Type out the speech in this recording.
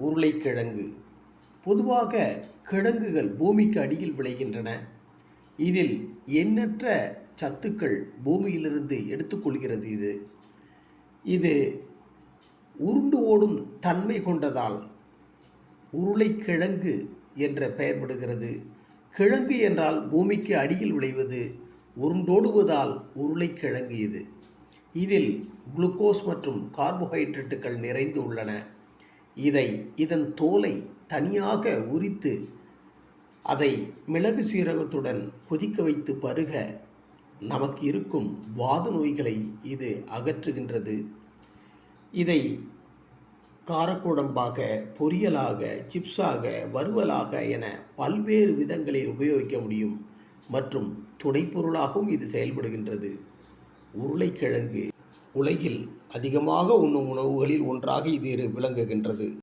உருளைக்கிழங்கு. பொதுவாக கிழங்குகள் பூமிக்கு அடியில் விளைகின்றன. இதில் எண்ணற்ற சத்துக்கள் பூமியிலிருந்து எடுத்துக்கொள்கிறது. இது உருண்டு ஓடும் தன்மை கொண்டதால் உருளைக்கிழங்கு என்ற பெயர் படுகிறது. கிழங்கு என்றால் பூமிக்கு அடியில் விளைவது, உருண்டோடுவதால் உருளைக்கிழங்கு. இதில் குளுக்கோஸ் மற்றும் கார்போஹைட்ரேட்டுகள் நிறைந்து உள்ளன. இதன் தோலை தனியாக உரித்து அதை மிளகு சீரகத்துடன் கொதிக்க வைத்து பருக நமக்கு இருக்கும் வாத நோய்களை இது அகற்றுகின்றது. இதை காரக்குழம்பாக, பொரியலாக, சிப்ஸாக, வறுவலாக என பல்வேறு விதங்களில் உபயோகிக்க முடியும் மற்றும் துணைப்பொருளாகவும் இது செயல்படுகின்றது. உருளைக்கிழங்கு உலகில் அதிகமாக உண்ணும் உணவுகளில் ஒன்றாக இது விளங்குகின்றது.